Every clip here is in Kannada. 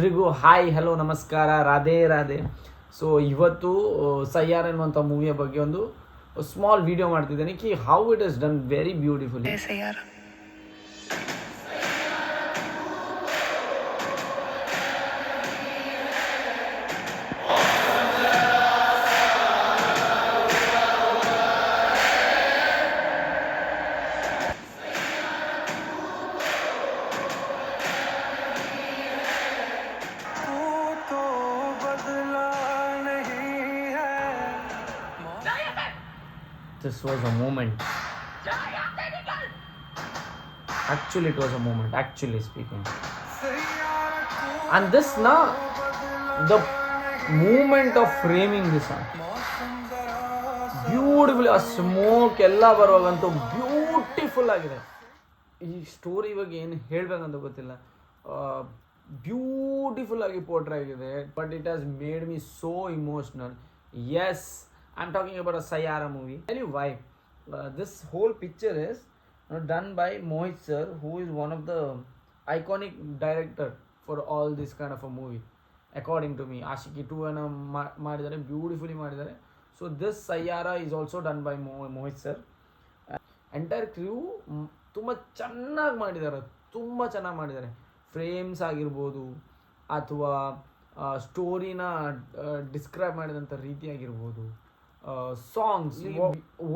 ಎಲ್ರಿಗೂ ಹಾಯ್ ಹಲೋ ನಮಸ್ಕಾರ ರಾಧೆ ರಾಧೆ. ಸೊ ಇವತ್ತು ಸಯ್ಯಾರ್ ಅನ್ನುವಂಥ ಮೂವಿಯ ಬಗ್ಗೆ ಒಂದು ಸ್ಮಾಲ್ ವಿಡಿಯೋ ಮಾಡ್ತಿದ್ದೇನೆ ಕಿ how it is done very beautifully. This was a moment. Actually, it was a moment, actually speaking. And this now, the movement of framing this song. Beautiful, ಆ ಸ್ಮೋಕ್ ಎಲ್ಲ ಬರುವಾಗಂತೂ ಬ್ಯೂಟಿಫುಲ್ ಆಗಿದೆ. ಈ ಸ್ಟೋರಿ ಇವಾಗ ಏನು ಹೇಳ್ಬೇಕಂತ ಗೊತ್ತಿಲ್ಲ. ಬ್ಯೂಟಿಫುಲ್ ಆಗಿ ಪೋರ್ಟ್ರೇ ಆಗಿದೆ, but it has made me so emotional. Yes, I'm talking about a Sayyara movie. Tell you why. This whole picture is done by Mohit sir, who is one of the iconic director for all this kind of a movie. According to me, Ashiki 2 and ಮಾಡಿದ್ದಾರೆ, ಬ್ಯೂಟಿಫುಲಿ ಮಾಡಿದ್ದಾರೆ. So this Sayyara is also done by Mohit sir. Entire crew ತುಂಬ ಚೆನ್ನಾಗಿ ಮಾಡಿದ್ದಾರೆ. ಫ್ರೇಮ್ಸ್ ಆಗಿರ್ಬೋದು ಅಥವಾ ಸ್ಟೋರಿನ ಡಿಸ್ಕ್ರೈಬ್ ಮಾಡಿದಂಥ ರೀತಿ ಆಗಿರ್ಬೋದು, ಸಾಂಗ್ಸ್,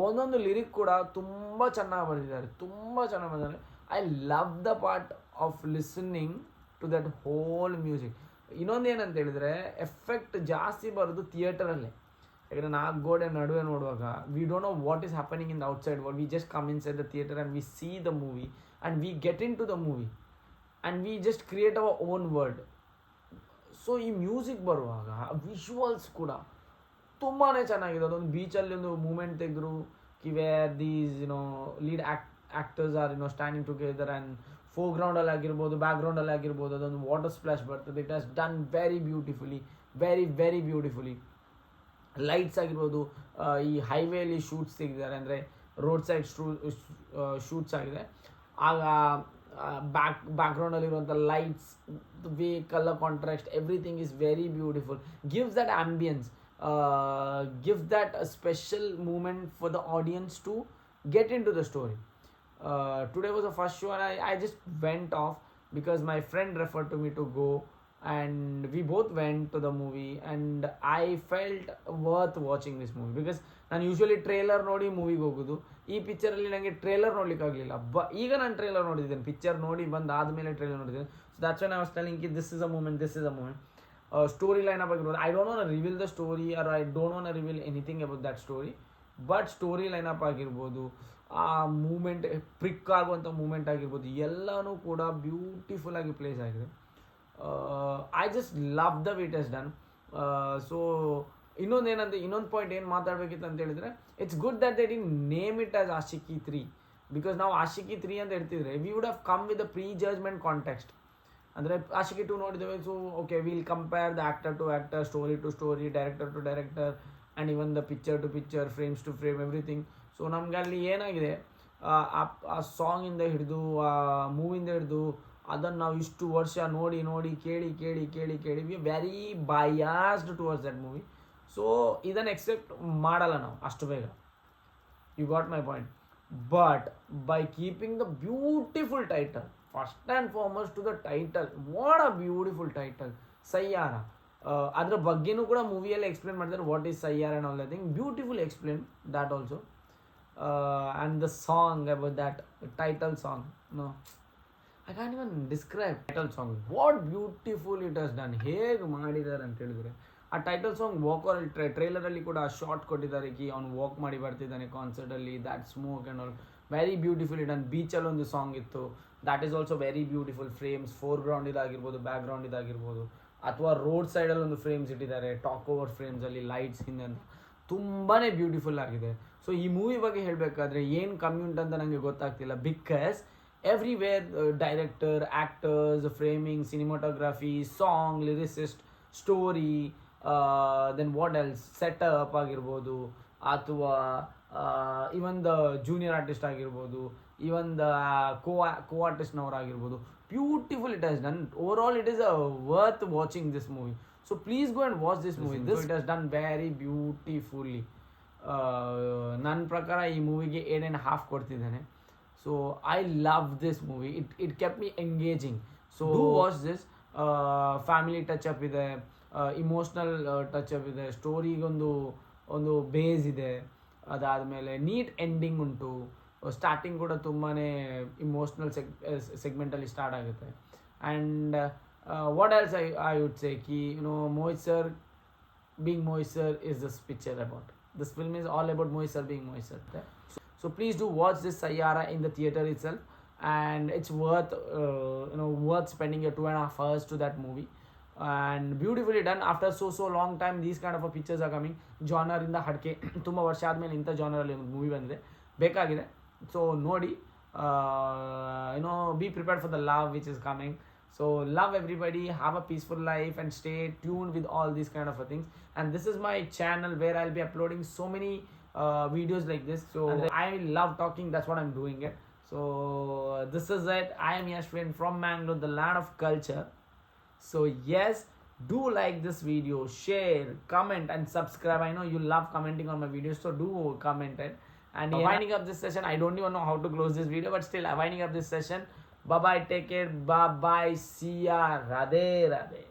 ಒಂದೊಂದು ಲಿರಿಕ್ ಕೂಡ ತುಂಬ ಚೆನ್ನಾಗಿ ಬರೆದಿದ್ದಾರೆ. I love the part of listening to that whole music. ಇನ್ನೊಂದೇನಂತ ಹೇಳಿದ್ರೆ, ಎಫೆಕ್ಟ್ ಜಾಸ್ತಿ ಬರೋದು ಥಿಯೇಟರಲ್ಲೇ. ಯಾಕಂದರೆ 4 ಗೋಡೆ ನಡುವೆ ನೋಡುವಾಗ we don't know what is happening in the outside world. We just come inside the theatre and we see the movie and we get into the movie and we just create our own world. So ಈ ಮ್ಯೂಸಿಕ್ ಬರುವಾಗ ವಿಜುವಲ್ಸ್ ಕೂಡ ತುಂಬಾ ಚೆನ್ನಾಗಿದೆ. ಅದೊಂದು ಬೀಚಲ್ಲಿ ಒಂದು ಮೂಮೆಂಟ್ ತೆಗೆದ್ರು, where these lead actors are standing together and ಫೋರ್ಗ್ರೌಂಡಲ್ಲಿ ಆಗಿರ್ಬೋದು, ಬ್ಯಾಕ್ಗ್ರೌಂಡಲ್ಲಿ ಆಗಿರ್ಬೋದು, ಅದೊಂದು ವಾಟರ್ ಸ್ಪ್ಲಾಶ್ ಬರ್ತದೆ. It has done very beautifully, very beautifully. Lights ಆಗಿರ್ಬೋದು, ಈ ಹೈವೇಲಿ ಶೂಟ್ಸ್ ತೆಗೆದಿದ್ದಾರೆ, ಅಂದರೆ ರೋಡ್ ಸೈಡ್ ಶೂಟ್ಸ್ ಆಗಿದೆ. ಆಗ ಬ್ಯಾಕ್ಗ್ರೌಂಡಲ್ಲಿರುವಂಥ lights, way colour contrast, everything is very beautiful. Gives that ambience, gives that a special moment for the audience to get into the story. Today was the first show and I just went off because my friend referred to me to go, and we both went to the movie and I felt worth watching this movie because ನಾನು ಯೂಶ್ವಲಿ ಟ್ರೇಲರ್ ನೋಡಿ ಮೂವಿಗೆ ಹೋಗೋದು. ಈ ಪಿಕ್ಚರಲ್ಲಿ ನನಗೆ ಟ್ರೇಲರ್ ನೋಡ್ಲಿಕ್ಕೆ ಆಗಲಿಲ್ಲ. ಈಗ ನಾನು ಟ್ರೇಲರ್ ನೋಡಿದ್ದೇನೆ, ಪಿಕ್ಚರ್ ನೋಡಿ ಬಂದಾದಮೇಲೆ ಟ್ರೇಲರ್ ನೋಡಿದ್ದೇನೆ. So that's why I was telling ಕಿ this is a moment. Story line up ಆಗಿರ್ಬೋದು, I don't want to reveal the story or I don't want to reveal anything about that story, but story line up ಆಗಿರ್ಬೋದು, ಆ ಮೂಮೆಂಟ್, ಪ್ರಿಕ್ ಆಗುವಂಥ ಮೂಮೆಂಟ್ ಆಗಿರ್ಬೋದು, ಎಲ್ಲನೂ ಕೂಡ ಬ್ಯೂಟಿಫುಲ್ ಆಗಿ ಪ್ಲೇಸ್ ಆಗಿದೆ. I just love the way it has done. So ಇನ್ನೊಂದು ಪಾಯಿಂಟ್ ಏನು ಮಾತಾಡಬೇಕಿತ್ತು ಅಂತ ಹೇಳಿದ್ರೆ, it's good that they did name it as Aashiqui 3, because ನಾವು ಆಶಿಕಿ 3 ಅಂತ ಹೇಳ್ತಿದ್ರೆ we would have come with the prejudgment context. ಅಂದರೆ ಆಶಿಕಿ 2 ನೋಡಿದ್ದೇವೆ, so okay will compare the actor to actor, story to story, director to director and even the picture to picture, frames to frame, everything. So ನಮ್ಗೆ ಅಲ್ಲಿ ಏನಾಗಿದೆ, ಆ ಸಾಂಗಿಂದ ಹಿಡಿದು, ಆ ಮೂವಿಂದ ಹಿಡಿದು, ಅದನ್ನು ನಾವು ಇಷ್ಟು ವರ್ಷ ನೋಡಿ ಕೇಳಿ we very biased towards that movie. So ಇದನ್ನು ಎಕ್ಸೆಪ್ಟ್ ಮಾಡಲ್ಲ ನಾವು ಅಷ್ಟು ಬೇಗ. You got my point. But by keeping the beautiful title, first and foremost to the title, what a beautiful title, Saiyaara. ಅದರ ಬಗ್ಗೆನೂ ಕೂಡ ಮೂವಿಯಲ್ಲಿ ಎಕ್ಸ್ಪ್ಲೇನ್ ಮಾಡಿದ್ದಾರೆ, what is Saiyaara and all that thing. Beautiful explain that also. And the song about that title song, no I can even describe title song, what beautiful it has done. ಹೇಗೆ ಮಾಡಿದ್ದಾರೆ ಅಂತ ಹೇಳಿದರೆ, ಆ ಟೈಟಲ್ ಸಾಂಗ್ ವಾಕಲ್ಲಿ ಟ್ರೇಲರಲ್ಲಿ ಕೂಡ ಶಾರ್ಟ್ ಕೊಟ್ಟಿದ್ದಾರೆ, ಕಿ ಅವ್ನು ವಾಕ್ ಮಾಡಿ ಬರ್ತಿದ್ದಾನೆ ಕಾನ್ಸರ್ಟಲ್ಲಿ, that smoke and all, very beautiful done. ಬೀಚಲ್ಲಿ ಒಂದು ಸಾಂಗ್ ಇತ್ತು, that is also very beautiful. Frames, foreground ಇದಾಗಿರ್ಬೋದು, ಬ್ಯಾಕ್ಗ್ರೌಂಡ್ ಇದಾಗಿರ್ಬೋದು, ಅಥವಾ ರೋಡ್ ಸೈಡಲ್ಲಿ ಒಂದು ಫ್ರೇಮ್ಸ್ ಇಟ್ಟಿದ್ದಾರೆ, ಟಾಕ್ ಓವರ್ ಫ್ರೇಮ್ಸಲ್ಲಿ ಲೈಟ್ಸ್ ಹಿಂದೆ ಅಂತ, ತುಂಬಾ ಬ್ಯೂಟಿಫುಲ್ ಆಗಿದೆ. ಸೊ ಈ ಮೂವಿ ಬಗ್ಗೆ ಹೇಳಬೇಕಾದ್ರೆ ಏನು ಕಮ್ಮಿ ಉಂಟಂತ ನನಗೆ ಗೊತ್ತಾಗ್ತಿಲ್ಲ, because everywhere director, actors, framing, cinematography, song, lyricist, story, then what else, setup ಆಗಿರ್ಬೋದು, ಅಥವಾ ಇವನ್ ದ ಜೂನಿಯರ್ ಆರ್ಟಿಸ್ಟ್ ಆಗಿರ್ಬೋದು, ಇವನ್ ದ ಕೋ ಆರ್ಟಿಸ್ಟ್ನವರಾಗಿರ್ಬೋದು, beautiful it has done. Overall, it is worth watching this movie. So please go and watch this movie. This it has done very beautifully. ನನ್ನ ಪ್ರಕಾರ ಈ ಮೂವಿಗೆ 8.5 ಕೊಡ್ತಿದ್ದಾನೆ. So I love this movie. It kept me engaging. So do watch this. Family touch up ಇದೆ, ಇಮೋಷ್ನಲ್ ಟಚ್ ಅಪ್ ಇದೆ, ಸ್ಟೋರಿಗೊಂದು ಬೇಸ್ ಇದೆ. ಅದಾದಮೇಲೆ ನೀಟ್ ಎಂಡಿಂಗ್ ಉಂಟು. ಸ್ಟಾರ್ಟಿಂಗ್ ಕೂಡ ತುಂಬಾ ಇಮೋಷ್ನಲ್ ಸೆಗ್ಮೆಂಟಲ್ಲಿ ಸ್ಟಾರ್ಟ್ ಆಗುತ್ತೆ. And what else I would say Ki Mohit sir being Mohit sir is this picture about. This film is all about Mohit sir being Mohit sir. So please do watch this Sayyara in the theater itself, and it's worth spending your 2.5 hours to that movie. And beautifully done. After so long time these kind of pictures are coming. Genre ಇಂದ ಹಡ್ಕೆ ತುಂಬ ವರ್ಷ ಆದಮೇಲೆ ಇಂಥ ಜಾನರಲ್ಲಿ ಒಂದು ಮೂವಿ ಬಂದಿದೆ, ಬೇಕಾಗಿದೆ. ಸೊ ನೋಡಿ, be prepared for the love which is coming. So love everybody, have a peaceful life, and stay tuned with all these kind of things. And this is my channel where I'll be uploading so many videos like this. So I love talking, that's what I'm doing it. So this is it. I am Yashwin from Mangalore, the land of culture. So yes, do like this video, share, comment and subscribe. I know you love commenting on my videos, so do comment it. And winding up this session, I don't even know how to close this video, but still winding up this session. Bye bye, take care, bye bye, see ya, Radhe Radhe.